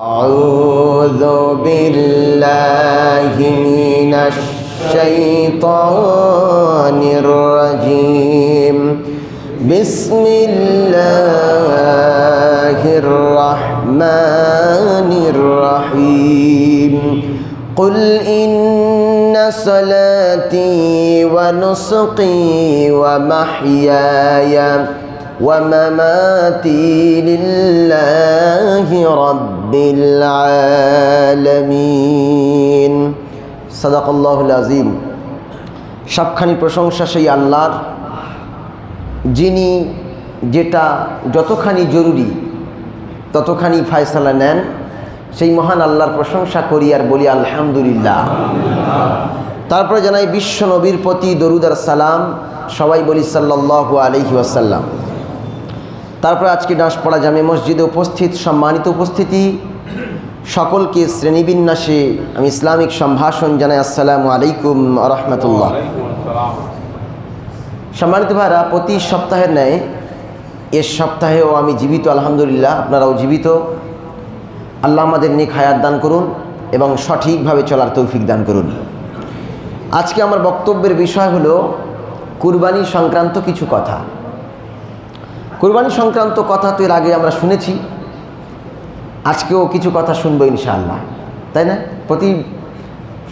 أعوذ بالله من الشيطان الرجيم بسم الله الرحمن الرحيم قل إن صلاتي ونسقي ومحياي ومماتي لله رب العالمين صدق الله العظيم। সবখানি প্রশংসা সেই আল্লাহর, যিনি যেটা যতখানি জরুরি ততখানি ফয়সালা নেন। সেই মহান আল্লাহর প্রশংসা করি আর বলি আলহামদুলিল্লাহ। তারপরে জানাই বিশ্ব নবীর প্রতি দরুদ আর সালাম, সবাই বলি সাল্লাল্লাহু আলাইহি ওয়াসাল্লাম। তারপরে আজকে ডাঁশপাড়া জামে মসজিদে উপস্থিত সম্মানিত উপস্থিতি সকলকে শ্রেণীবিন্যাসে আমি ইসলামিক সম্ভাষণ জানাই, আসসালামু আলাইকুম ওয়া রাহমাতুল্লাহ। সম্মানিত ভাইরা, প্রতি সপ্তাহের ন্যায় এর সপ্তাহেও আমি জীবিত আলহামদুলিল্লাহ, আপনারাও জীবিত। আল্লাহ আমাদের নেক হায়াত দান করুন এবং সঠিকভাবে চলার তৌফিক দান করুন। আজকে আমার বক্তব্যের বিষয় হলো কুরবানি সংক্রান্ত কিছু কথা। কুরবানি সংক্রান্ত কথা তো এর আগে আমরা শুনেছি, আজকেও কিছু কথা শুনবো ইনশাআল্লাহ, তাই না? প্রতি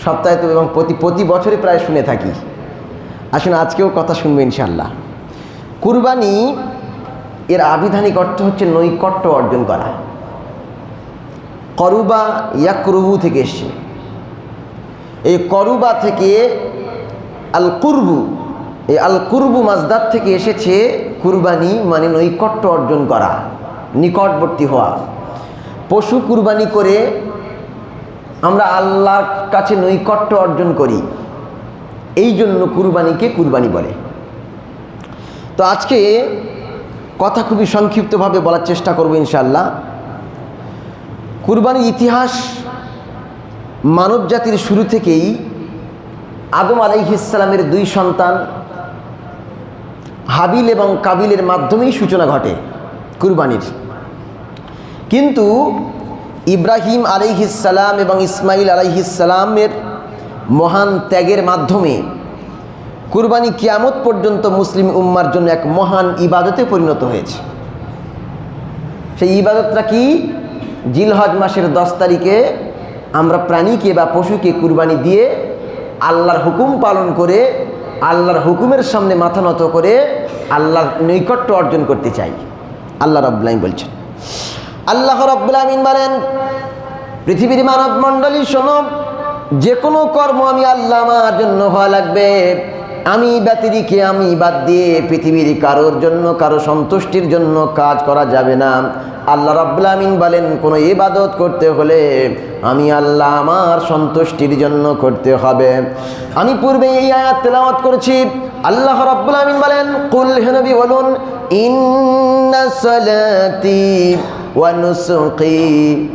সপ্তাহে তো এবং প্রতি বছরই প্রায় শুনে থাকি। আসুন আজকেও কথা শুনবো ইনশাআল্লাহ। কুরবানি এর আবিধানিক অর্থ হচ্ছে নৈকট্য অর্জন করা। করুবা ইয়াকরুবু থেকে এসছে। এই করুবা থেকে আল কুরবু, এই আল কুরবু মাজদার থেকে এসেছে কুরবানি, মানে নৈকট্য অর্জন করা, নিকটবর্তী হওয়া। পশু কুরবানি করে আমরা আল্লাহর কাছে নৈকট্য অর্জন করি, এই জন্য কুরবানিকে কুরবানি বলে। তো আজকে কথা খুবই সংক্ষিপ্তভাবে বলার চেষ্টা করব ইনশাআল্লাহ। কুরবানির ইতিহাস মানব জাতির শুরু থেকেই আদম আলাইহিস সালামের দুই সন্তান হাবিল এবং কাবিলের মাধ্যমেই সূচনা ঘটে কুরবানির। কিন্তু ইব্রাহিম আলাইহিস সালাম এবং ইসমাইল আলাইহিস সালামের মহান ত্যাগের মাধ্যমে কুরবানি কিয়ামত পর্যন্ত মুসলিম উম্মার জন্য এক মহান ইবাদতে পরিণত হয়েছে। সেই ইবাদতটা কি? জিলহজ মাসের 10 তারিখে আমরা প্রাণীকে বা পশুকে কুরবানি দিয়ে আল্লাহর হুকুম পালন করে, আল্লাহর হুকুমের সামনে মাথা নত করে আল্লাহর নৈকট্য অর্জন করতে চাই। আল্লাহ রাব্বুল আলামিন বলছেন, আল্লাহ রাব্বুল আলামিন বলেন, পৃথিবীর মানব মণ্ডলী শোনো, যে কোনো কর্ম আমি আল্লাহ আমার জন্য হওয়া লাগবে। আমি ব্যতিরিকে, আমি বাদ দিয়ে পৃথিবীর কারোর জন্য, কারো সন্তুষ্টির জন্য কাজ করা যাবে না। আল্লাহ রাব্বুল আমিন বলেন, কোনো ইবাদত করতে হলে আমি আল্লাহ আমার সন্তুষ্টির জন্য করতে হবে। আমি পূর্বে এই আয়াত তেলাওয়াত করেছি। আল্লাহ রাব্বুল আমিন বলেন, কুল, হে নবী বলুন, ইন্না সালাতি ওয়া নুসুকি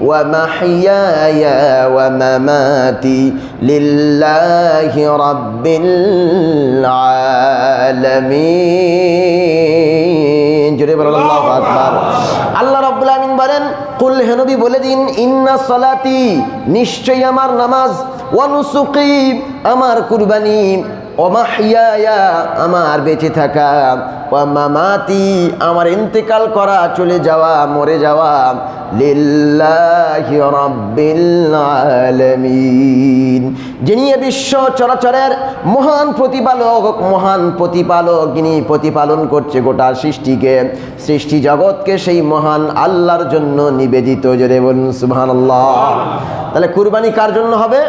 ওয়া মাহইয়ায়া ওয়া মামাতি লিল্লাহি রাব্বিল আলামিন। জোরে বলুন আল্লাহু আকবার। আল্লাহ রাব্বুল আমিন বলেন, কুল, হে নবী বলে দিন, ইন্না সালাতি, নিশ্চয়ই আমার নামাজ, ওয়া নুসুকি, আমার কুরবানি, ওয়া মাহইয়ায়া, আমার বেঁচে থাকা, ওয়া মামাতি, আমার ইন্তেকাল করা, চলে যাওয়া, মরে যাওয়া, লিল্লাহি রাব্বিল আলামিন, যিনি বিশ্ব চরাচরের মহান প্রতিপালক, যিনি প্রতিপালন করছে গোটা সৃষ্টিকে, সৃষ্টি জগৎকে, সেই মহান আল্লাহর জন্য নিবেদিত। জোরে বলুন সুবহানাল্লাহ। তাহলে কুরবানি কার জন্য হবে?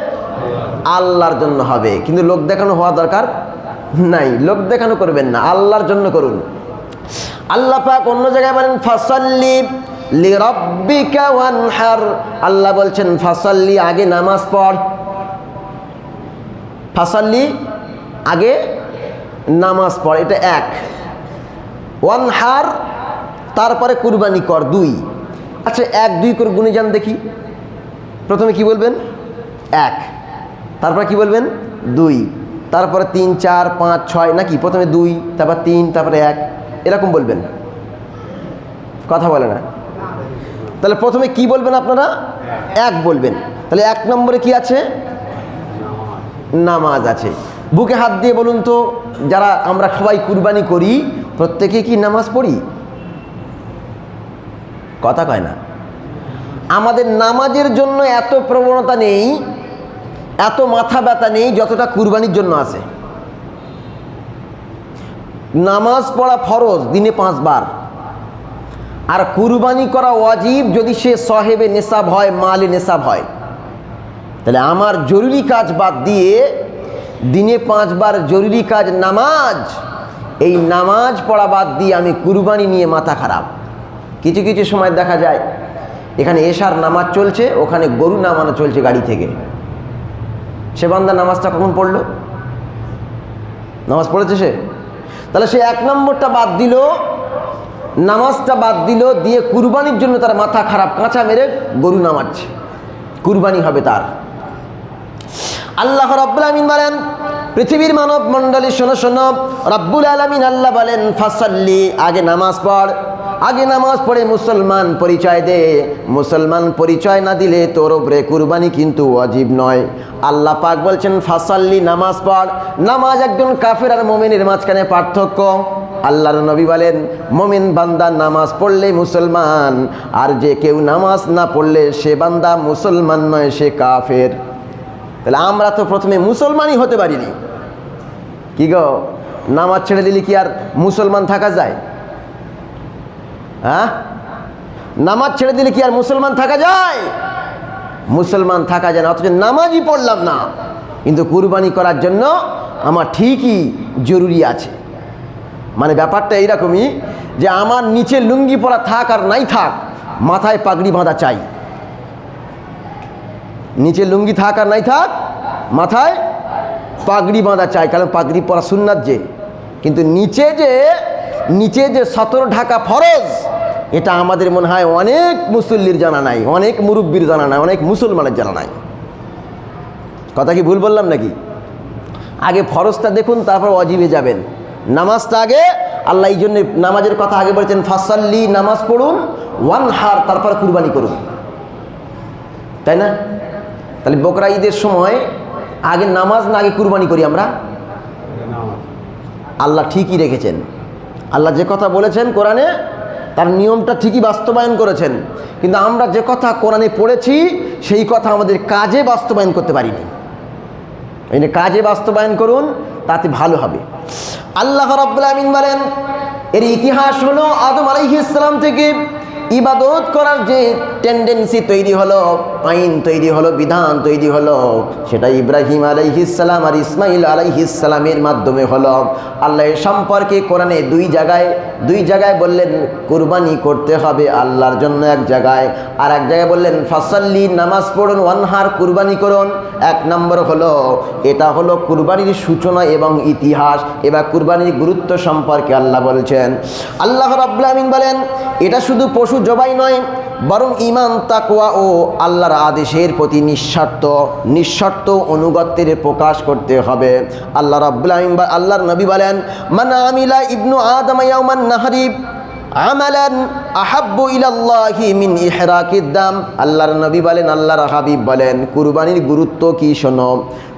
আল্লাহর জন্য হবে। কিন্তু লোক দেখানো হওয়া দরকার নাই, লোক দেখানো করবেন না, আল্লাহর জন্য করুন। আল্লাহ পাক অন্য জায়গায় বলেন, ফাসাল্লি লিরাব্বিকা ওয়ানহার। আল্লাহ বলছেন ফাসাল্লি, আগে নামাজ পড়। ফাসাল্লি, আগে নামাজ পড়, এটা এক। ওয়ানহার, তারপরে কুরবানি কর, 2। আচ্ছা, 1 2 করে গুণে যান দেখি। প্রথমে কি বলবেন? 1, তারপরে কি বলবেন? 2, তারপরে 3 4 5 6, নাকি প্রথমে 2, তারপর 3, তারপরে 1, এরকম বলবেন? কথা বলে না। তাহলে প্রথমে কি বলবেন আপনারা? এক বলবেন। তাহলে 1 নম্বরে কি আছে? নামাজ আছে। বুকে হাত দিয়ে বলুন তো, যারা আমরা সবাই কুরবানি করি প্রত্যেকে কি নামাজ পড়ি? কথা কয় না। আমাদের নামাজের জন্য এত প্রবণতা নেই, এত মাথা ব্যথা নেই যতটা কুরবানির জন্য আছে। নামাজ পড়া ফরজ দিনে 5 বার, আর কুরবানি করা ওয়াজিব যদি সে সাহেবে নেশাব হয়, মালে নেশাব হয়। তাহলে আমার জরুরি কাজ বাদ দিয়ে দিনে 5 বার জরুরি কাজ নামাজ, এই নামাজ পড়া বাদ দিয়ে আমি কুরবানি নিয়ে মাথা খারাপ। কিছু কিছু সময় দেখা যায় এখানে এশার নামাজ চলছে, ওখানে গরু নামানো চলছে গাড়ি থেকে। সে বান্দা নামাজটা কখন পড়লো? নামাজ পড়েছে সে? তাহলে সে 1 নম্বরটা বাদ দিল, নামাজটা বাদ দিল, দিয়ে কুরবানির জন্য তার মাথা খারাপ, কাঁচা মেরে গরু নামাচ্ছে, কুরবানি হবে তার। আল্লাহ রাব্বুল আলামিন বলেন, পৃথিবীর মানব মণ্ডলী শোনো শোনো, রাব্বুল আলামিন আল্লাহ বলেন ফাসাল্লি, আগে নামাজ পড়, আগে নামাজ পড়ে মুসলমান পরিচয় দে। মুসলমান পরিচয় না দিলে তোর উপরে কুরবানি কিন্তু ওয়াজিব নয়। আল্লাহ পাক বলছেন ফাসাল্লি, নামাজ পড়। নামাজ একজন কাফের আর মুমিনের মাঝখানে পার্থক্য। আল্লাহর নবী বলেন মুমিন বান্দা নামাজ পড়লে মুসলমান, আর যে কেউ নামাজ না পড়লে সে বান্দা মুসলমান নয়, সে কাফের। তাহলে আমরা তো প্রথমে মুসলমানই হতে পারিনি। কি গো, নামাজ ছেড়ে দিলে কি আর মুসলমান থাকা যায়? হ্যাঁ, নামাজ ছেড়ে দিলে কি আর মুসলমান থাকা যায়? মুসলমান থাকা যায় না। অথচ নামাজই পড়লাম না, কিন্তু কুরবানি করার জন্য আমার ঠিকই জরুরি আছে। মানে ব্যাপারটা এইরকমই যে আমার নিচে লুঙ্গি পরা থাক আর নাই থাক, মাথায় পাগড়ি বাঁধা চাই। নিচে লুঙ্গি থাক আর নাই থাক, মাথায় পাগড়ি বাঁধা চাই, কারণ পাগড়ি পরা সুন্নাত যে। কিন্তু নিচে যে সতর ঢাকা ফরজ, এটা আমাদের মনে হয় অনেক মুসল্লির জানা নাই, অনেক মুরব্বির জানা নাই, অনেক মুসলমানের জানা নাই। কথা কি ভুল বললাম নাকি? আগে ফরজটা দেখুন, তারপর ওয়াজিবে যাবেন। নামাজটা আগে, আল্লাহ এই জন্য নামাজের কথা আগে বলেছেন ফাসাল্লি, নামাজ পড়ুন, ওয়ানহার, তারপর কুরবানি করুন, তাই না? তাহলে বকরা ঈদের সময় আগে নামাজ না আগে কুরবানি করি আমরা? আল্লাহ ঠিকই রেখেছেন। আল্লাহ যে কথা বলেছেন কোরআনে, তার নিয়মটা ঠিকই বাস্তবায়ন করেছেন। কিন্তু আমরা যে কথা কোরআনে পড়েছি সেই কথা আমাদের কাজে বাস্তবায়ন করতে পারিনি। এই যে কাজে বাস্তবায়ন করুন, তাতে ভালো হবে। আল্লাহ রাব্বুল আমিন বলেন, এর ইতিহাস হলো আদম আলাইহিস সালাম থেকে ইবাদত করার যে টেন্ডেন্সি তৈরি হলো, আইন তৈরি হলো, বিধান তৈরি হলো, সেটা ইব্রাহিম আলাইহিস সালাম আর ইসমাইল আলাইহিস সালামের মাধ্যমে হলো। আল্লাহ এর সম্পর্কে কোরআনে দুই জায়গায় বললেন কুরবানি করতে হবে আল্লাহর জন্য এক জায়গায়, আর এক জায়গায় বললেন ফাসাল্লি, নামাজ পড়ুন, ওয়ানহার, কুরবানি করুন। 1 নম্বর হলো, এটা হলো কুরবানির সূচনা এবং ইতিহাস। এবার কুরবানির গুরুত্ব সম্পর্কে আল্লাহ বলছেন। আল্লাহ রাব্বুল আমিন বলেন, এটা শুধু পশু জবাই নয়, বরং ঈমান, তাকওয়া ও আল্লাহর আদেশের প্রতি নিঃশর্ত অনুগত্যের প্রকাশ করতে হবে। আল্লাহ রাব্বুল আমিন আল্লাহর নবী বলেন, মান আমিলা ইবনু আদম ইয়াওমান নাহরি আমালান আহাব্বু ইলাল্লাহি মিন ইহরাকিদ দাম। আল্লাহর নবী বলেন, আল্লাহর হাবিব বলেন, কুরবানির গুরুত্ব কি শোনো।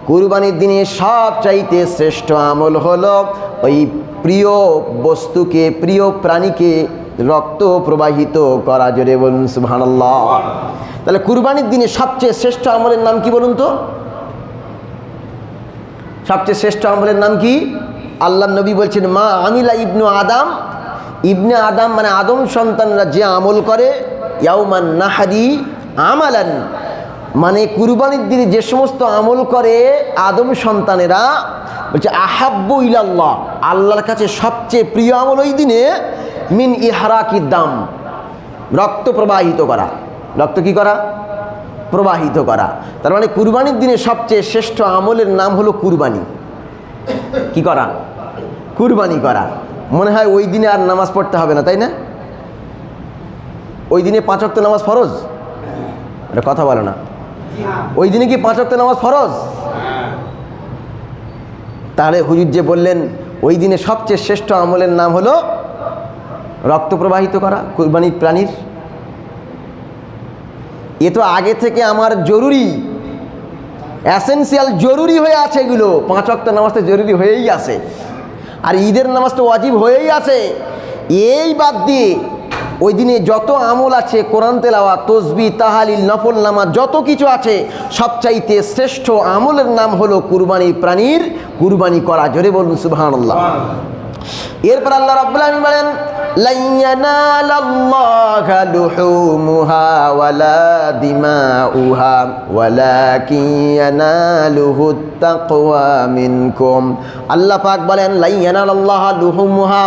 কুরবানির দিনে সবচাইতে শ্রেষ্ঠ আমল হলো ওই প্রিয় বস্তুকে, প্রিয় প্রাণীকে রক্ত প্রবাহিত করা। জোরে বলুন সুবহানাল্লাহ। তাহলে কুরবানির দিনে সবচেয়ে শ্রেষ্ঠ আমলের নাম কি বলুন তো? সবচেয়ে শ্রেষ্ঠ আমলের নাম কি? আল্লাহ নবী বলছেন, মা আমিলা ইবনু আদম, ইবনে আদম মানে আদম সন্তানরা যে আমল করে, ইয়াউমান নাহরি আমালান, মানে কুরবানির দিনে যে সমস্ত আমল করে আদম সন্তানেরা, বলছে আহাব্বু ইলাল্লাহ, আল্লাহর কাছে সবচেয়ে প্রিয় আমল ওই দিনে মিন ইহরাকিদ দাম, রক্ত প্রবাহিত করা। রক্ত কি করা? প্রবাহিত করা। তার মানে কুরবানির দিনে সবচেয়ে শ্রেষ্ঠ আমলের নাম হলো কুরবানি। কি করা? কুরবানি করা। মনে হয় ওই দিনে আর নামাজ পড়তে হবে না, তাই না? ওই দিনে 5 ওয়াক্ত নামাজ ফরজ? এটা কথা বলে না। ওই দিনে কি 5 ওয়াক্ত নামাজ ফরজ? তাহলে হুজুর যে বললেন ওই দিনে সবচেয়ে শ্রেষ্ঠ আমলের নাম হলো রক্ত প্রবাহিত করা কুরবানির প্রাণীর, এ তো আগে থেকে আমার জরুরি, এসেনশিয়াল জরুরি হয়ে আছে। এগুলো 5 ওয়াক্ত নামাজ তো জরুরি হয়েই আছে, আর ঈদের নামাজ তো ওয়াজিব হয়েই আছে। এই বাদ দিয়ে ওই দিনে যত আমল আছে, কোরআন তেলাওয়াত, তসবিহ, তাহালিল, নফল নামাজ, যত কিছু আছে, সবচাইতে শ্রেষ্ঠ আমলের নাম হলো কুরবানি প্রাণীর কুরবানি করা। জোরে বলুন সুবহানাল্লাহ। এরপর আল্লাহ রাব্বুল আলামিন বলেন, লা ইয়ানালাল্লাহা লুহুমুহা ওয়ালা দিমাউহা ওয়ালাকিন ইয়ানালুহুত তাকওয়া মিনকুম। আল্লাহ পাক বলেন, লা ইয়ানালাল্লাহা লুহুমুহা,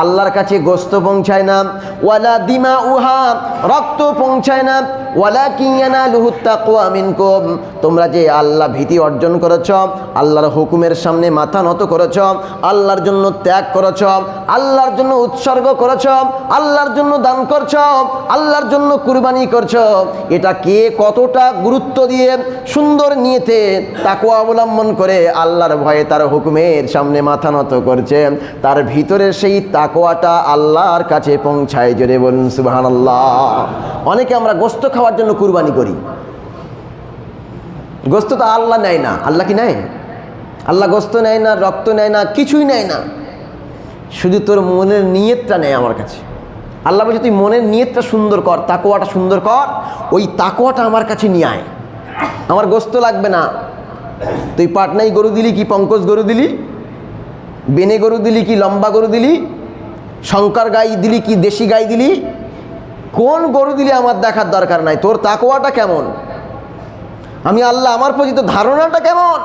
আল্লাহর কাছে গোশত পৌঁছায় না, ওয়ালা দিমাউহা, রক্ত পৌঁছায় না, ওয়ালাকিন ইয়ানালুহুত তাকওয়া মিনকুম, তোমরা যে আল্লাহ ভীতি অর্জন করেছ, আল্লাহর হুকুমের সামনে মাথা নত করেছ, আল্লাহর জন্য ত্যাগ করেছ, আল্লাহর জন্য উৎসর্গ করেছ, আল্লাহর জন্য দান করছ, আল্লাহর জন্য কুরবানি করছ, এটা কে কতটা গুরুত্ব দিয়ে সুন্দর নিয়েতে তাকওয়া অবলম্বন করে আল্লাহর ভয়ে তার হুকুমের সামনে মাথা নত করছে, তার ভিতরে সেই তাকওয়াটা আল্লাহর কাছে পৌঁছায়। জোরে বলুন সুবহানাল্লাহ। অনেকে আমরা গোশত খাওয়ার জন্য কুরবানি করি। গোশত তো আল্লাহ নেয় না। আল্লাহ কি নেয়? আল্লাহ গোশত নেয় না, রক্ত নেয় না, কিছুই নেয় না, শুধু তোর মনের নিয়তটা নেয় আমার কাছে। আল্লাহ বলছে, তুই মনের নিয়তটা সুন্দর কর, তাকওয়াটা সুন্দর কর, ওই তাকওয়াটা আমার কাছে নিয়ে আয়। আমার গোশত লাগবে না। তুই পাটনাই গরু দিলি কি পঙ্কজ গরু দিলি, বেনে গরু দিলি কি লম্বা গরু দিলি, শঙ্কর গাই দিলি কি দেশি গাই দিলি, কোন গরু দিলি আমার দেখার দরকার নাই। তোর তাকওয়াটা কেমন, আমি আল্লাহ আমার প্রতি তো ধারণাটা কেমন,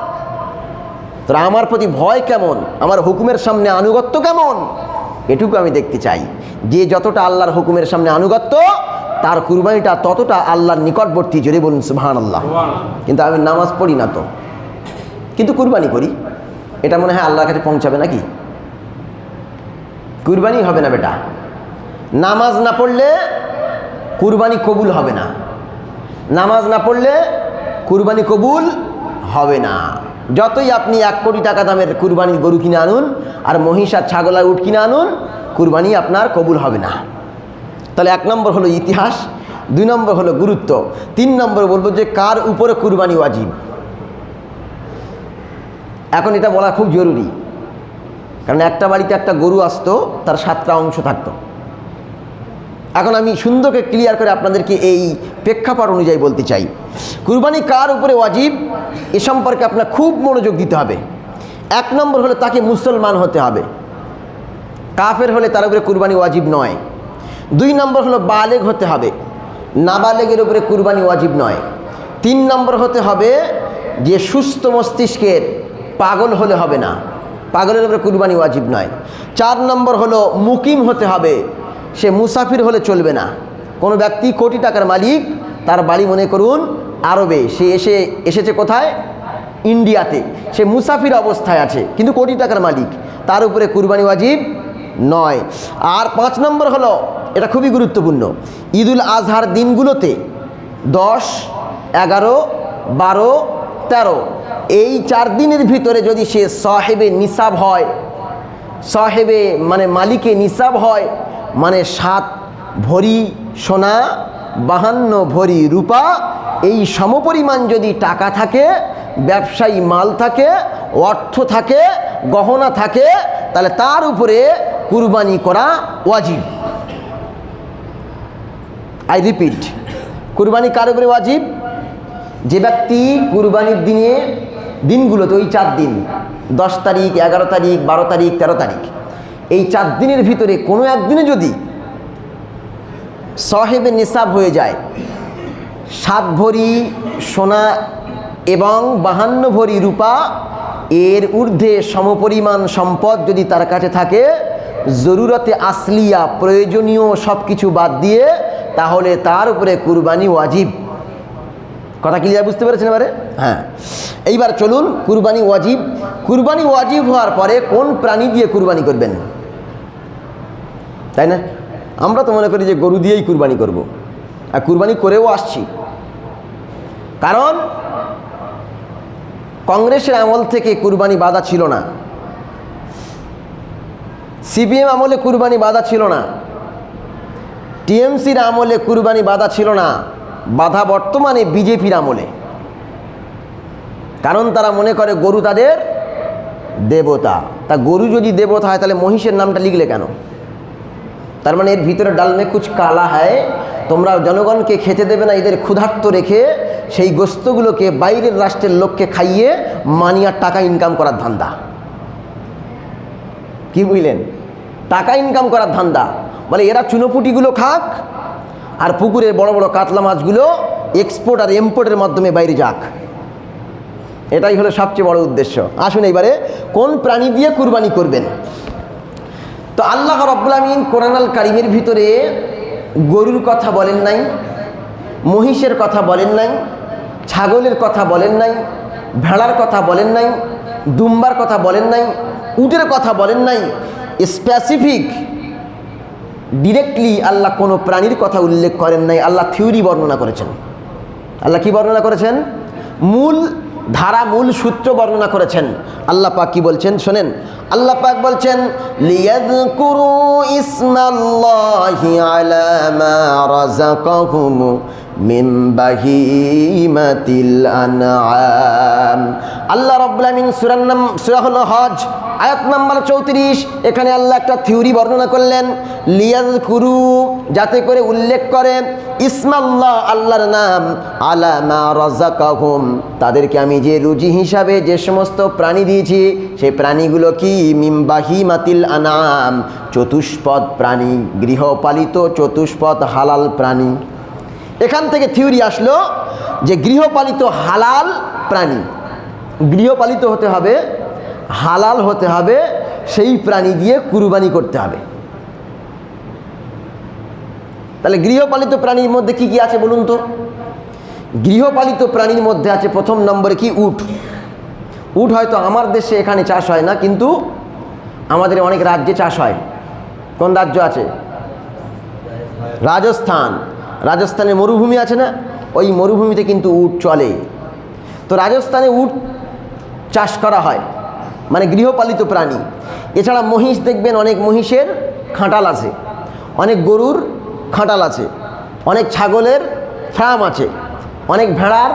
তোর আমার প্রতি ভয় কেমন, আমার হুকুমের সামনে আনুগত্য কেমন, এটুকু আমি দেখতে চাই। যে যতটা আল্লাহর হুকুমের সামনে আনুগত্য, তার কুরবানিটা ততটা আল্লাহর নিকটবর্তী। জোরে বলুন সুবহানাল্লাহ। কিন্তু আমি নামাজ পড়ি না তো, কিন্তু কুরবানি করি, এটা মনে হয় আল্লাহর কাছে পৌঁছাবে নাকি? কুরবানি হবে না বেটা। নামাজ না পড়লে কুরবানি কবুল হবে না। নামাজ না পড়লে কুরবানি কবুল হবে না। যতই আপনি 1 কোটি টাকা দামের কুরবানির গরু কিনে আনুন আর মহিষ আর ছাগল আর উট কিনে আনুন, কুরবানি আপনার কবুল হবে না। তাহলে 1 নম্বর হলো ইতিহাস, 2 নম্বর হলো গুরুত্ব, 3 নম্বর বলবো যে কার উপরে কুরবানি ওয়াজিব। এখন এটা বলা খুব জরুরি, কারণ একটা বাড়িতে একটা গরু আসতো, তার 7টা অংশ থাকতো। এখন আমি সুন্দরকে ক্লিয়ার করে আপনাদেরকে এই প্রেক্ষাপট অনুযায়ী বলতে চাই, কুরবানি কার উপরে ওয়াজিব এ সম্পর্কে আপনার খুব মনোযোগ দিতে হবে। 1 নম্বর হলো তাকে মুসলমান হতে হবে। কাফের হলে তার উপরে কুরবানি ওয়াজিব নয়। 2 নম্বর হলো বালেগ হতে হবে, নাবালেগের উপরে কুরবানি ওয়াজিব নয়। 3 নম্বর হতে হবে যে সুস্থ মস্তিষ্কের, পাগল হলে হবে না, পাগলের উপরে কুরবানি ওয়াজিব নয়। 4 নম্বর হলো মুকিম হতে হবে, সে মুসাফির হলে চলবে না। কোনো ব্যক্তি কোটি টাকার মালিক, তার বাড়ি মনে করুন আরবে, সে এসেছে কোথায়? ইন্ডিয়াতে, সে মুসাফির অবস্থায় আছে কিন্তু কোটি টাকার মালিক, তার উপরে কুরবানি ওয়াজিব নয়। আর 5 নম্বর হলো, এটা খুবই গুরুত্বপূর্ণ, ঈদুল আজহার দিনগুলোতে 10, 11, 12, 13 এই 4 দিনের ভিতরে যদি সে সাহেবে নিসাব হয়, সাহেবে মানে মালিকে নিসাব হয়, মানে 7 ভরি সোনা, 52 ভরি রূপা, এই সমপরিমাণ যদি টাকা থাকে, ব্যবসায়ী মাল থাকে, অর্থ থাকে, গহনা থাকে, তাহলে তার উপরে কুরবানি করা ওয়াজিব। আই রিপিট, কুরবানি কার উপরে ওয়াজিব? যে ব্যক্তি কুরবানির দিনগুলোতে, ওই 4 দিন 10 তারিখ, 11 তারিখ, 12 তারিখ, 13 তারিখ, এই 4 দিনের ভিতরে কোনো একদিনে যদি সাহেবে নিসাব হয়ে যায়, 7 ভরি সোনা এবং 52 ভরি রূপা, এর ঊর্ধ্বে সমপরিমাণ সম্পদ যদি তার কাছে থাকে, জরুরতে আসলিয়া প্রয়োজনীয় সব কিছু বাদ দিয়ে, তাহলে তার উপরে কুরবানি ওয়াজিব। কথা ক্লিয়ার বুঝতে পেরেছেন এবারে? হ্যাঁ, এইবার চলুন কুরবানি ওয়াজিব। কুরবানি ওয়াজিব হওয়ার পরে কোন প্রাণী দিয়ে কুরবানি করবেন, তাই না? আমরা তো মনে করি যে গরু দিয়েই কুরবানি করব, আর কুরবানি করেও আসছি। কারণ কংগ্রেসের আমল থেকে কুরবানি বাধা ছিল না, সিপিএম আমলে কুরবানি বাধা ছিল না, টিএমসির আমলে কুরবানি বাধা ছিল না, বাধা বর্তমানে বিজেপির আমলে। কারণ তারা মনে করে গরু তাদের দেবতা। তা গরু যদি দেবতা হয় তাহলে মহিষের নামটা লিখলে কেন? তার মানে এর ভিতরে ডালমে কুছ কালা হয়। তোমরা জনগণকে খেতে দেবে না, এদের ক্ষুধার্ত রেখে সেই গোস্তগুলোকে বাইরের রাষ্ট্রের লোককে খাইয়ে মানিয়ার টাকা ইনকাম করার ধান্দা। কি বুঝলেন? টাকা ইনকাম করার ধান্দা। বলে এরা চুনোপুটিগুলো খাক আর পুকুরের বড় বড় কাতলা মাছগুলো এক্সপোর্ট আর ইম্পোর্টের মাধ্যমে বাইরে যাক। এটাই হলো সবচেয়ে বড় উদ্দেশ্য। আসুন এইবারে কোন প্রাণী দিয়ে কুরবানি করবেন। তো আল্লাহ রাব্বুল আমিন কোরআন আল কারীমের ভিতরে গরুর কথা বলেন নাই, মহিষের কথা বলেন নাই, ছাগলের কথা বলেন নাই, ভেড়ার কথা বলেন নাই, দুম্বার কথা বলেন নাই, উটের কথা বলেন নাই। স্পেসিফিক ডিরেক্টলি আল্লাহ কোনো প্রাণীর কথা উল্লেখ করেন নাই। আল্লাহ থিওরি বর্ণনা করেছেন। আল্লাহ কি বর্ণনা করেছেন? মূল ধারা, মূল সূত্র বর্ণনা করেছেন। আল্লাহ পাক কি বলছেন শোনেন। আল্লাহ পাক বলছেন লিয়াযকুরু ইসমাল্লাহি আলা মা রাযাকাহুম মিন বাহিমাতিল আনআম। আল্লাহ রাব্বুল আমিন সূরা হলো হজ আয়াত নাম্বার 34। এখানে আল্লাহ একটা থিওরি বর্ণনা করলেন। লিয়াযকুরু, যাতে করে উল্লেখ করে, ইসমাল্লাহ, আল্লাহর নাম, আলা মা রাযাকাহুম, তাদেরকে আমি যে রুজি হিসাবে যে সমস্ত প্রাণী দিয়েছি সেই প্রাণীগুলো কি? মিন বাহিমাতিল আনআম, চতুষ্পদ প্রাণী, গৃহপালিত চতুষ্পদ হালাল প্রাণী। এখান থেকে থিওরি আসলো যে গৃহপালিত হালাল প্রাণী, গৃহপালিত হতে হবে, হালাল হতে হবে, সেই প্রাণী দিয়ে কুরবানি করতে হবে। তাহলে গৃহপালিত প্রাণীর মধ্যে কি কি আছে বলুন তো? গৃহপালিত প্রাণীর মধ্যে আছে প্রথম নম্বরে কি? উট। উট হয়তো আমার দেশে এখানে চাষ হয় না, কিন্তু আমাদের অনেক রাজ্যে চাষ হয়। কোন রাজ্য আছে? রাজস্থান। রাজস্থানে মরুভূমি আছে না, ওই মরুভূমিতে কিন্তু উট চলে। তো রাজস্থানে উট চাষ করা হয়, মানে গৃহপালিত প্রাণী। এছাড়া মহিষ দেখবেন, অনেক মহিষের খাঁটাল আছে, অনেক গরুর খাঁটাল আছে, অনেক ছাগলের ফার্ম আছে, অনেক ভেড়ার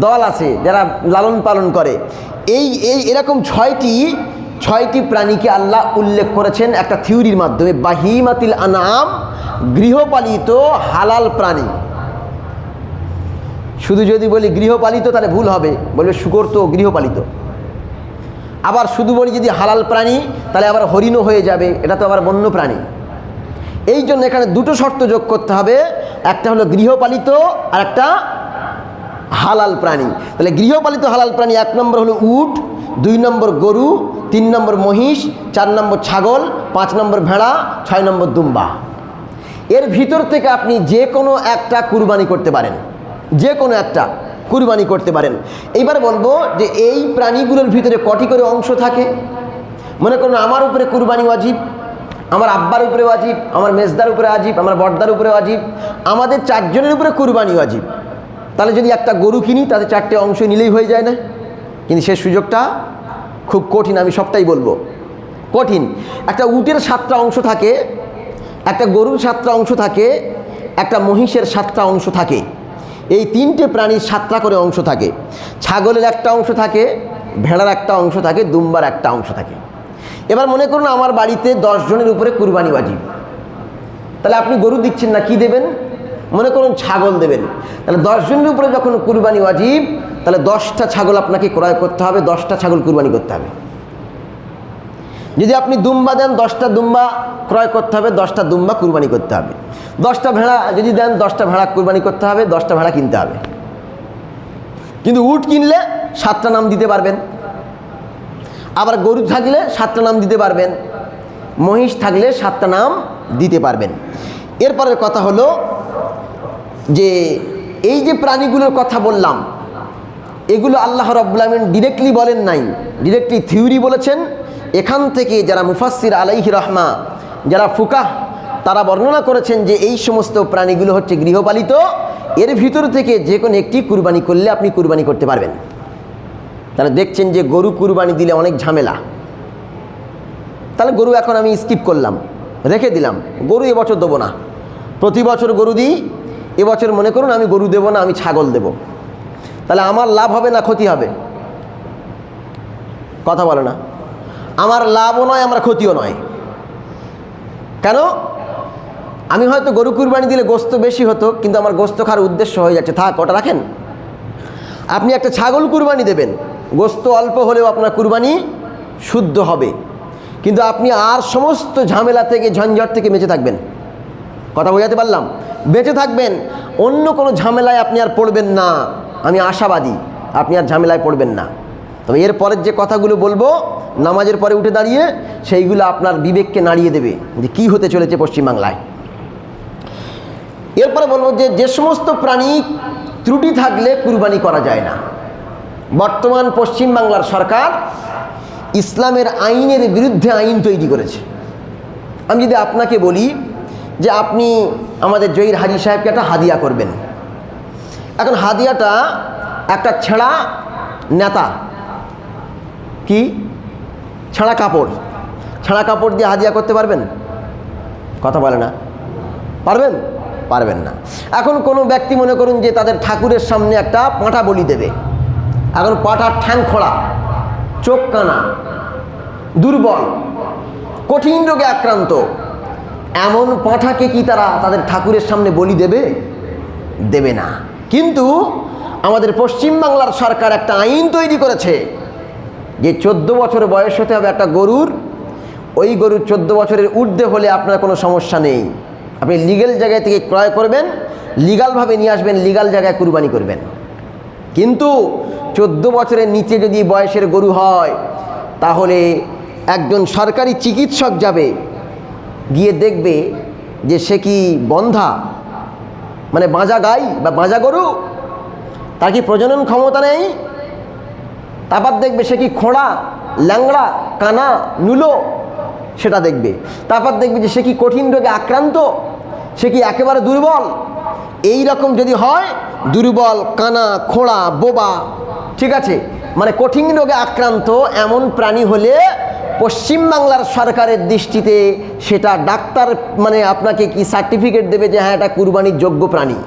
দল আছে যারা লালন পালন করে। এরকম ছয়টি প্রাণীকে আল্লাহ উল্লেখ করেছেন একটা থিওরির মাধ্যমে। বাহিমাতিল আনআম, গৃহপালিত হালাল প্রাণী। শুধু যদি বলি গৃহপালিত তাহলে ভুল হবে, বলবে শূকর তো গৃহপালিত। আবার শুধু বলি যদি হালাল প্রাণী তাহলে আবার হরিণও হয়ে যাবে, এটা তো আবার বন্য প্রাণী। এই জন্য এখানে দুটো শর্ত যোগ করতে হবে, একটা হলো গৃহপালিত আর একটা হালাল প্রাণী। তাহলে গৃহপালিত হালাল প্রাণী 1 নম্বর হলো উট, 2 নম্বর গরু, 3 নম্বর মহিষ, 4 নম্বর ছাগল, 5 নম্বর ভেড়া, 6 নম্বর দুম্বা। এর ভিতর থেকে আপনি যে কোনো একটা কুরবানি করতে পারেন, যে কোনো একটা কুরবানি করতে পারেন। এইবার বলবো যে এই প্রাণীগুলোর ভিতরে কটি করে অংশ থাকে। মনে করুন আমার উপরে কুরবানি ওয়াজিব, আমার আব্বার উপরে ওয়াজিব, আমার মেজদার উপরে ওয়াজিব, আমার বড়দার উপরে ওয়াজিব, আমাদের 4 জনের উপরে কুরবানি ওয়াজিব। তাহলে যদি একটা গরু কিনি তাতে 4টে অংশ নিলেই হয়ে যায় না? কিন্তু সে সুযোগটা খুব কঠিন, আমি সবটাই বলবো কঠিন। একটা উটের 7টা অংশ থাকে, একটা গরুর 7টা অংশ থাকে, একটা মহিষের 7টা অংশ থাকে। এই 3টে প্রাণীর 7টা করে অংশ থাকে। ছাগলের একটা অংশ থাকে, ভেড়ার একটা অংশ থাকে, দুম্বার একটা অংশ থাকে। এবার মনে করুন আমার বাড়িতে 10 জনের উপরে কুরবানি ওয়াজিব। তাহলে আপনি গরু দিচ্ছেন না, কি দেবেন? মনে করুন ছাগল দেবেন। তাহলে 10 জনের উপরে যখন কুরবানি ওয়াজিব, তাহলে 10টা ছাগল আপনাকে ক্রয় করতে হবে, 10টা ছাগল কুরবানি করতে হবে। যদি আপনি দুম্বা দেন 10টা দুম্বা ক্রয় করতে হবে, 10টা দুম্বা কুরবানি করতে হবে। 10টা ভেড়া যদি দেন 10টা ভেড়া কুরবানি করতে হবে, 10টা ভেড়া কিনতে হবে। কিন্তু উট কিনলে 7টা নাম দিতে পারবেন, আবার গরু থাকলে 7টা নাম দিতে পারবেন, মহিষ থাকলে 7টা নাম দিতে পারবেন। এরপরের কথা হলো যে এই যে প্রাণীগুলোর কথা বললাম, এগুলো আল্লাহ রাব্বুল আমিন ডিরেক্টলি বলেন নাই, ডিরেক্টলি থিওরি বলেছেন। এখান থেকে যারা মুফাসসির আলাইহি রাহমা, যারা ফুকাহ, তারা বর্ণনা করেছেন যে এই সমস্ত প্রাণীগুলো হচ্ছে গৃহপালিত। এর ভিতর থেকে যে কোনো একটি কুরবানি করলে আপনি কুরবানি করতে পারবেন। তাহলে দেখছেন যে গরু কুরবানি দিলে অনেক ঝামেলা, তাহলে গরু এখন আমি স্কিপ করলাম, রেখে দিলাম, গরু এবছর দেবো না। প্রতি বছর গরু দিই, এবছর মনে করুন আমি গরু দেব না, আমি ছাগল দেব, তাহলে আমার লাভ হবে না ক্ষতি হবে? কথা বলে না। আমার লাভও নয়, আমার ক্ষতিও নয়। কেন? আমি হয়তো গরু কুরবানি দিলে গোস্ত বেশি হতো, কিন্তু আমার গোস্ত খাওয়ার উদ্দেশ্য হয়ে যাচ্ছে, থাক ওটা রাখেন। আপনি একটা ছাগল কুরবানি দেবেন, গোস্ত অল্প হলেও আপনার কুরবানি শুদ্ধ হবে, কিন্তু আপনি আর সমস্ত ঝামেলা থেকে ঝঞ্ঝট থেকে বেঁচে থাকবেন। কথা বোঝাতে পারলাম? বেঁচে থাকবেন, অন্য কোনো ঝামেলায় আপনি আর পড়বেন না। আমি আশাবাদী আপনি আর ঝামেলায় পড়বেন না। তবে এর পরের যে কথাগুলো বলবো নামাজের পরে উঠে দাঁড়িয়ে, সেইগুলো আপনার বিবেককে নাড়িয়ে দেবে যে কী হতে চলেছে পশ্চিমবাংলায়। এরপরে বলবো যে সমস্ত প্রাণী ত্রুটি থাকলে কুরবানি করা যায় না। বর্তমান পশ্চিমবাংলার সরকার ইসলামের আইনের বিরুদ্ধে আইন তৈরি করেছে। আমি যদি আপনাকে বলি যে আপনি আমাদের জহির হাজি সাহেবকে একটা হাদিয়া করবেন, এখন হাদিয়াটা একটা ছেঁড়া নেতা, কি ছেঁড়া কাপড় দিয়ে হাদিয়া করতে পারবেন? কথা বলে না, পারবেন? পারবেন না। এখন কোনো ব্যক্তি মনে করুন যে তাদের ঠাকুরের সামনে একটা পাঁঠা বলি দেবে, এখন পাঁঠার ঠ্যাং খোড়া, চোখ কানা, দুর্বল, কঠিন রোগে আক্রান্ত, এমন পাঁঠাকে কি তারা তাদের ঠাকুরের সামনে বলি দেবে? দেবে না। কিন্তু আমাদের পশ্চিমবাংলার সরকার একটা আইন তৈরি করেছে যে 14 বছর বয়স হতে হবে একটা গরুর। ওই গরুর 14 বছরের ঊর্ধ্বে হলে আপনার কোনো সমস্যা নেই, আপনি লিগ্যাল জায়গায় থেকে ক্রয় করবেন, লিগ্যালভাবে নিয়ে আসবেন, লিগ্যাল জায়গায় কুরবানি করবেন। কিন্তু 14 বছরের নিচে যদি বয়সের গরু হয়, তাহলে একজন সরকারি চিকিৎসক যাবে, গিয়ে দেখবে যে সে কি বন্ধা, মানে বাঁজা গাই বা বাঁজা গরু, তার কি প্রজনন ক্ষমতা নেই, তারপর দেখবে সে কি খোঁড়া, ল্যাংড়া, কানা, নুলো, সেটা দেখবে। তারপর দেখবে যে সে কি কঠিন রোগে আক্রান্ত, সে কি একেবারে দুর্বল। এই রকম যদি হয়, দুর্বল, কানা, খোঁড়া, বোবা, ঠিক আছে, মানে কঠিন রোগে আক্রান্ত এমন প্রাণী হলে পশ্চিমবাংলার সরকারের দৃষ্টিতে সেটা ডাক্তার মানে আপনাকে কি সার্টিফিকেট দেবে যে হ্যাঁ এটা কুরবানির যোগ্য প্রাণী।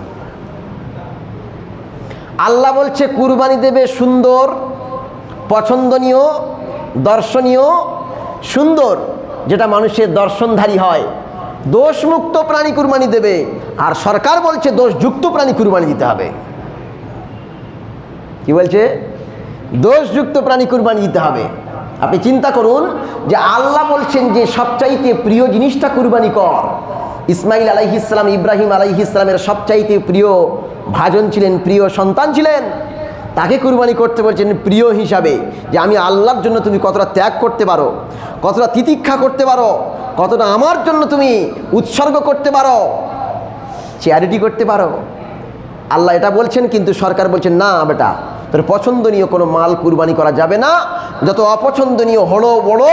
আল্লাহ বলছে কুরবানি দেবে সুন্দর, পছন্দনীয়, দর্শনীয়, সুন্দর, যেটা মানুষের দর্শনধারী হয়, দোষমুক্ত প্রাণী কুরবানি দেবে। আর সরকার বলছে দোষযুক্ত প্রাণী কুরবানি দিতে হবে। কি বলছে? দোষযুক্ত প্রাণী কুরবানি দিতে হবে। আপনি চিন্তা করুন যে আল্লাহ বলছেন যে সবচাইতে প্রিয় জিনিসটা কুরবানি কর। ইসমাইল আলাইহিস সালাম, ইব্রাহিম আলাইহিস সালামের সবচাইতে প্রিয় ভাজন ছিলেন, প্রিয় সন্তান ছিলেন, তাকে কুরবানি করতে বলছেন প্রিয় হিসাবে, যে আমি আল্লাহর জন্য তুমি কতটা ত্যাগ করতে পারো, কতটা তিতিক্ষা করতে পারো, কতটা আমার জন্য তুমি উৎসর্গ করতে পারো, চ্যারিটি করতে পারো। আল্লাহ এটা বলছেন, কিন্তু সরকার বলছেন না বেটা, তোর পছন্দনীয় কোনো মাল কুরবানি করা যাবে না, যত অপছন্দনীয় হলো বড়,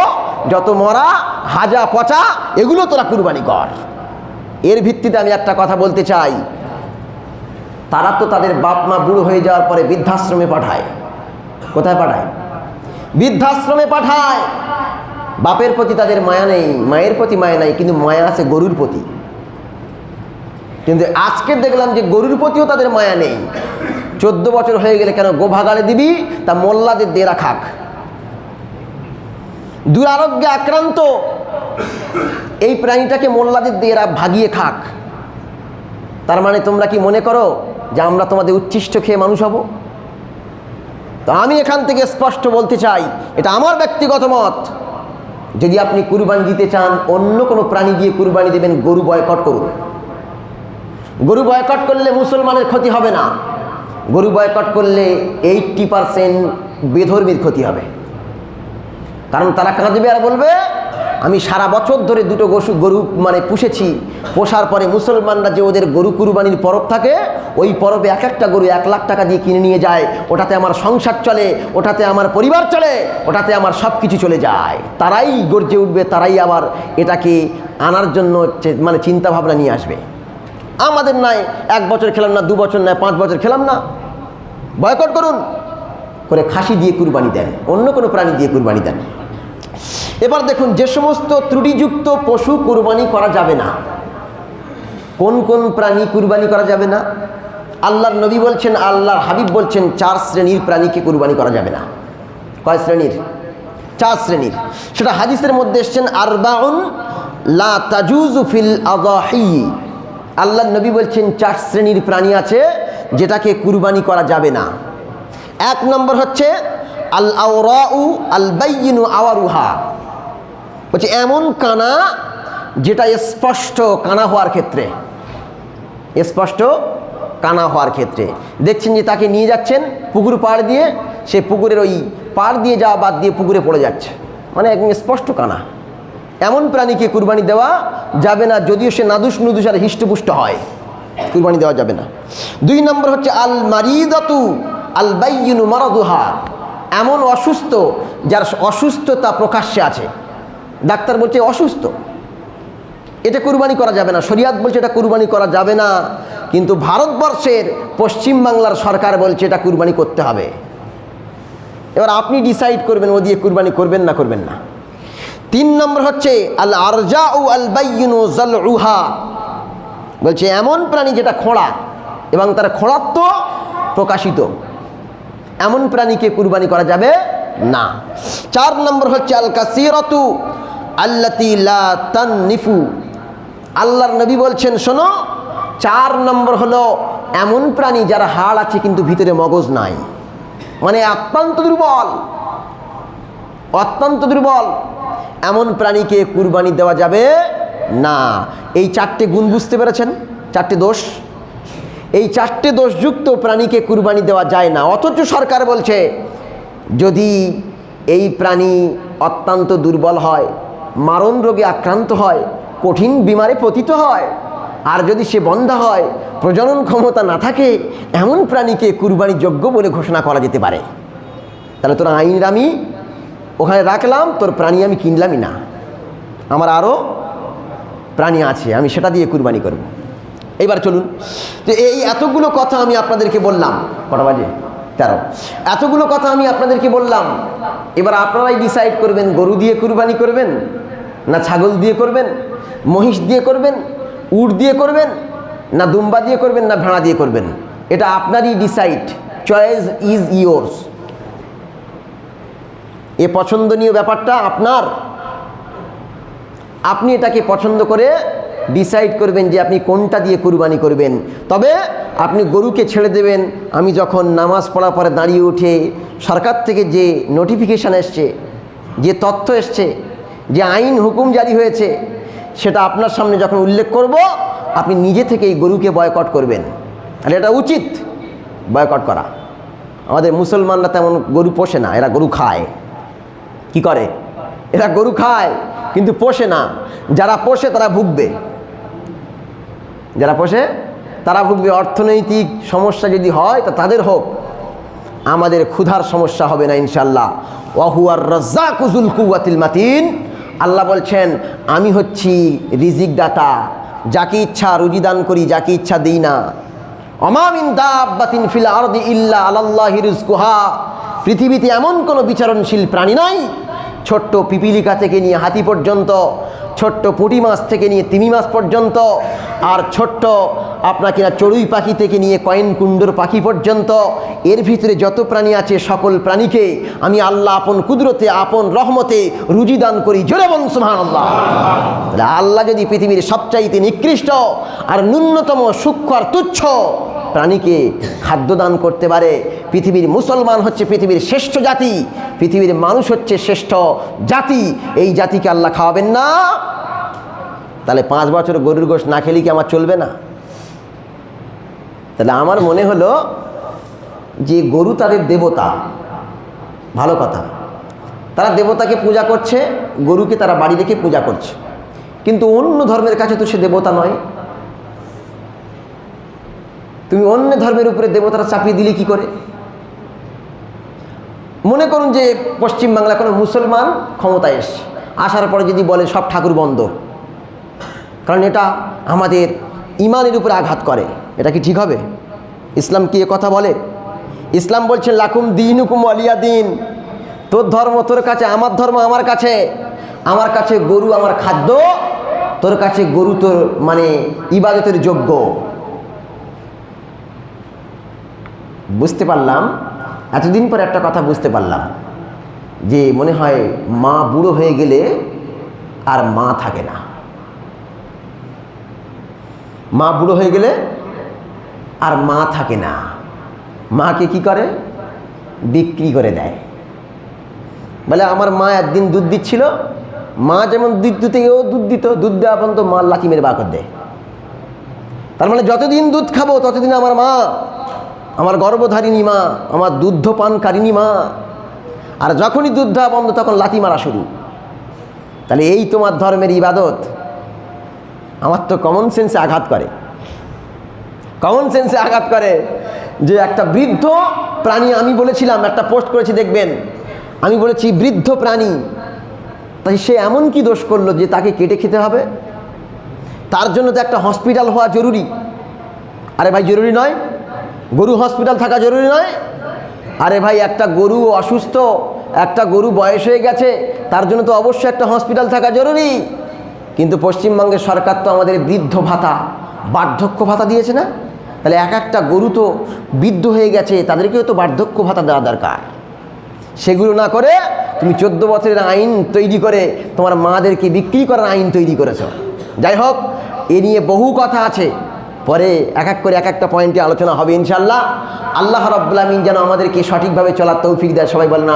যত মরা হাজা পচা, এগুলো তোরা কুরবানি কর। এর ভিত্তিতে আমি একটা কথা বলতে চাই, তারা তো তাদের বাপ মা বুড়ো হয়ে যাওয়ার পরে বৃদ্ধাশ্রমে পাঠায়। কোথায় পাঠায়? বৃদ্ধাশ্রমে পাঠায়। বাপের প্রতি তাদের মায়া নেই, মায়ের প্রতি মায়া নেই, কিন্তু মায়া আছে গরুর প্রতি। কিন্তু আজকে দেখলাম যে গরুর প্রতিও তাদের মায়া নেই। 14 বছর হয়ে গেলে কেন গোভাগালে দিবি, তা মোল্লাদের দেরা খাক। দুরারোগ্যে আক্রান্ত এই প্রাণীটাকে মোল্লাদের দেরা ভাগিয়ে খাক। তার মানে তোমরা কি মনে করো যে আমরা তোমাদের উচ্ছিষ্ট খেয়ে মানুষ হব? তো আমি এখান থেকে স্পষ্ট বলতে চাই, এটা আমার ব্যক্তিগত মত, যদি আপনি কুরবানি দিতে চান অন্য কোনো প্রাণী দিয়ে কুরবানি দেবেন, গরু বয়কট করুন। গরু বয়কট করলে মুসলমানের ক্ষতি হবে না, গরু বয়কট করলে 80% বেধর্মীর ক্ষতি হবে। কারণ তারা কাঁদবে আর বলবে আমি সারা বছর ধরে দুটো গরু মানে পুষেছি, পোষার পরে মুসলমানরা যে ওদের গরু কুরবানির পরব থাকে, ওই পরবে এক একটা গরু 1 লাখ টাকা দিয়ে কিনে নিয়ে যায়, ওটাতে আমার সংসার চলে, ওটাতে আমার পরিবার চলে, ওটাতে আমার সব কিছু চলে যায়। তারাই গর্জে উঠবে, তারাই আবার এটাকে আনার জন্য মানে চিন্তা ভাবনা নিয়ে আসবে। আমাদের নয় 1 বছর খেলাম না, 2 বছর নয় 5 বছর খেলাম না। বয়কট করুন, করে খাসি দিয়ে কুরবানি দেন, অন্য কোনো প্রাণী দিয়ে কুরবানি দেন। এবার দেখুন, যে সমস্ত ত্রুটিযুক্ত পশু কুরবানি করা যাবে না, কোন কোন প্রাণী কুরবানি করা যাবে না? আল্লাহর নবী বলছেন, আল্লাহর হাবিব বলছেন 4 শ্রেণীর প্রাণীকে কুরবানি করা যাবে না। কয় শ্রেণীর? 4 শ্রেণীর। সেটা হাদিসের মধ্যে এসেছেন আরবাউন লা তাজুজু ফিল আযাহি। আল্লাহর নবী বলছেন 4 শ্রেণীর প্রাণী আছে যেটাকে কুরবানি করা যাবে না। 1 নম্বর হচ্ছে আল আওরাউ আল বাইয়িনু আওয়ারুহা, বলছে এমন কানা যেটা স্পষ্ট কানা হওয়ার ক্ষেত্রে, স্পষ্ট কানা হওয়ার ক্ষেত্রে দেখছেন যে তাকে নিয়ে যাচ্ছেন পুকুর পাড় দিয়ে, সে পুকুরের ওই পাড় দিয়ে যাওয়া বাদ দিয়ে পুকুরে পড়ে যাচ্ছে, মানে একদম স্পষ্ট কানা। এমন প্রাণীকে কুরবানি দেওয়া যাবে না, যদিও সে নাদুস নুদুস আর হিষ্টপুষ্ট হয়, কুরবানি দেওয়া যাবে না। 2 নম্বর হচ্ছে আল মারিদাতু আল বাইয়িনু মারাদুহা, এমন অসুস্থ যার অসুস্থতা প্রকাশ্যে আছে, ডাক্তার বলছে অসুস্থ, এটা কুরবানি করা যাবে না। শরিয়াত বলছে এটা কুরবানি করা যাবে না, কিন্তু ভারতবর্ষের পশ্চিম বাংলার সরকার বলছে এটা কুরবানি করতে হবে। এবার আপনি ডিসাইড করবেন ও দিয়ে কুরবানি করবেন না করবেন না। 3 নম্বর হচ্ছে আল আরজাউ আল বাইয়িনু জালউহা, বলছে এমন প্রাণী যেটা খোঁড়া এবং তার খোঁড়াত্ব প্রকাশিত, এমন প্রাণীকে কুরবানি করা যাবে না। 4 নম্বর হচ্ছে আল কাসীরাতু আল্লাতী লা তাননিফু। আল্লাহর নবী বলছেন শোনো, 4 নম্বর হলো এমন প্রাণী যার হাড় আছে কিন্তু ভিতরে মগজ নাই, মানে অত্যন্ত দুর্বল, অত্যন্ত দুর্বল, এমন প্রাণীকে কুরবানি দেওয়া যাবে না। এই 4টে গুণ বুঝতে পেরেছেন? 4টে দোষ, এই 4টে দোষযুক্ত প্রাণীকে কুরবানি দেওয়া যায় না। অথচ সরকার বলছে যদি এই প্রাণী অত্যন্ত দুর্বল হয়, মারণ রোগে আক্রান্ত হয়, কঠিন বিমারে পতিত হয়, আর যদি সে বন্ধা হয়, প্রজনন ক্ষমতা না থাকে, এমন প্রাণীকে কুরবানি যোগ্য বলে ঘোষণা করা যেতে পারে। তাহলে তোর আইন আমি ওখানে রাখলাম, তোর প্রাণী আমি কিনলামই না, আমার আরও প্রাণী আছে, আমি সেটা দিয়ে কুরবানি করব। এবার চলুন, তো এই এতগুলো কথা আমি আপনাদেরকে বললাম, কটা বাজে? 13। এতগুলো কথা আমি আপনাদেরকে বললাম, এবার আপনারাই ডিসাইড করবেন গরু দিয়ে কুরবানি করবেন না ছাগল দিয়ে করবেন, মহিষ দিয়ে করবেন, উট দিয়ে করবেন, না দুম্বা দিয়ে করবেন, না ভেড়া দিয়ে করবেন। এটা আপনারই ডিসাইড, চয়েস ইজ ইয়োর্স। এ পছন্দনীয় ব্যাপারটা আপনার, আপনি এটাকে পছন্দ করে ডিসাইড করবেন যে আপনি কোনটা দিয়ে কুরবানি করবেন। তবে আপনি গরুকে ছেড়ে দেবেন, আমি যখন নামাজ পড়ার পরে দাঁড়িয়ে উঠে সরকার থেকে যে নোটিফিকেশান এসছে, যে তথ্য এসছে, যে আইন হুকুম জারি হয়েছে, সেটা আপনার সামনে যখন উল্লেখ করব, আপনি নিজে থেকে এই গরুকে বয়কট করবেন। আর এটা উচিত বয়কট করা। আমাদের মুসলমানরা তেমন গরু পোষে না, এরা গরু খায়। কি করে? এরা গরু খায় কিন্তু পোষে না। যারা পোষে তারা ভুগবে, যারা পোষে তারা ভুগবে। অর্থনৈতিক সমস্যা যদি হয় তা তাদের হোক, আমাদের ক্ষুধার সমস্যা হবে না ইনশাল্লাহ। ওয়াহুয়ার রাজ্জাকু যুল কুওয়াতিল মাতিন। আল্লাহ বলছেন আমি হচ্ছি রিজিক দাতা, যাকে ইচ্ছা রুজি দান করি, যাকে ইচ্ছা দিই না। ওমা মিন দাব্বাতিন ফিল আরদি ইল্লা আলাল্লাহি রিজকুহা। পৃথিবীতে এমন কোনো বিচরণশীল প্রাণী নাই, ছোট্ট পিপিলিকা থেকে নিয়ে হাতি পর্যন্ত, ছোট্ট পুঁটি মাছ থেকে নিয়ে তিমি মাছ পর্যন্ত, আর ছোট্ট আপনাকে চড়ুই পাখি থেকে নিয়ে কয়েন কুণ্ডর পাখি পর্যন্ত, এর ভিতরে যত প্রাণী আছে সকল প্রাণীকে আমি আল্লাহ আপন কুদরতে আপন রহমতে রুজি দান করি। জোরে বলুন সুবহানাল্লাহ। আল্লাহ যদি পৃথিবীর সবচাইতে নিকৃষ্ট আর ন্যূনতম সূক্ষ্ম আর তুচ্ছ প্রাণীকে খাদ্য দান করতে পারে, পৃথিবীর মুসলমান হচ্ছে পৃথিবীর শ্রেষ্ঠ জাতি, পৃথিবীর মানুষ হচ্ছে শ্রেষ্ঠ জাতি, এই জাতিকে আল্লাহ খাওয়াবেন না? তাহলে 5 বছর গরুর গোশত না খেলে কি আমার চলবে না? তাহলে আমার মনে হলো যে গরু তাদের দেবতা, ভালো কথা, তারা দেবতাকে পূজা করছে, গরুকে তারা বাড়ি রেখে পূজা করছে, কিন্তু অন্য ধর্মের কাছে তো সে দেবতা নয়। তুমি অন্য ধর্মের উপরে দেবতারা চাপিয়ে দিলে কি করে? মনে করুন যে পশ্চিমবাংলা কোনো মুসলমান ক্ষমতায় এসছে, আসার পরে যদি বলে সব ঠাকুর বন্ধ, কারণ এটা আমাদের ইমানের উপরে আঘাত করে, এটা কি ঠিক হবে? ইসলাম কি এ কথা বলে? ইসলাম বলছে লাকুম দীনুকুম ওয়ালিয়া দিন। তোর ধর্ম তোর কাছে, আমার ধর্ম আমার কাছে। আমার কাছে গরু আমার খাদ্য, তোর কাছে গরু তোর মানে ইবাদতের যোগ্য। বুঝতে পারলাম, এতদিন পর একটা কথা বুঝতে পারলাম যে মনে হয় মা বুড়ো হয়ে গেলে আর মা থাকে না। মা বুড়ো হয়ে গেলে আর মা থাকে না। মাকে কি করে? বিক্রি করে দেয়। বলে আমার মা একদিন দুধ দিচ্ছিল, মা যেমন দুধ দিতে ও দুধ দিত, দুধ দেওয়া পর্যন্ত মা লাথি মেরে বার করে দেয়। তার মানে যতদিন দুধ খাবো ততদিন আমার মা, আমার গর্ভধারিণী মা, আমার দুগ্ধ পানকারিণী মা। আর যখনই দুধ দেওয়া বন্ধ তখন লাথি মারা শুরু। তাহলে এই তোমার ধর্মের ইবাদত? আমার তো কমন সেন্সে আঘাত করে, কমন সেন্সে আঘাত করে যে একটা বৃদ্ধ প্রাণী, আমি বলেছিলাম, একটা পোস্ট করেছি দেখবেন, আমি বলেছি বৃদ্ধ প্রাণী, তাই সে এমন কি দোষ করলো যে তাকে কেটে খেতে হবে? তার জন্য তো একটা হসপিটাল হওয়া জরুরি। আরে ভাই জরুরি নয়? গরু হসপিটাল থাকা জরুরি নয়? আরে ভাই একটা গরু অসুস্থ, একটা গরু বয়স হয়ে গেছে, তার জন্য তো অবশ্যই একটা হসপিটাল থাকা জরুরি। কিন্তু পশ্চিমবঙ্গের সরকার তো আমাদের বৃদ্ধ ভাতা, বার্ধক্য ভাতা দিয়েছে না? তাহলে এক একটা গরু তো বৃদ্ধ হয়ে গেছে, তাদেরকেও তো বার্ধক্য ভাতা দেওয়া দরকার। সেগুলো না করে তুমি 14 বছরের আইন তৈরি করে তোমার মাদেরকে বিক্রি করার আইন তৈরি করেছো। যাই হোক, এ নিয়ে বহু কথা আছে, পরে এক এক করে এক একটা পয়েন্টে আলোচনা হবে ইনশাআল্লাহ। আল্লাহ রাব্বুল আমিন যেন আমাদেরকে সঠিকভাবে চলার তৌফিক দেয়। সবাই বলেন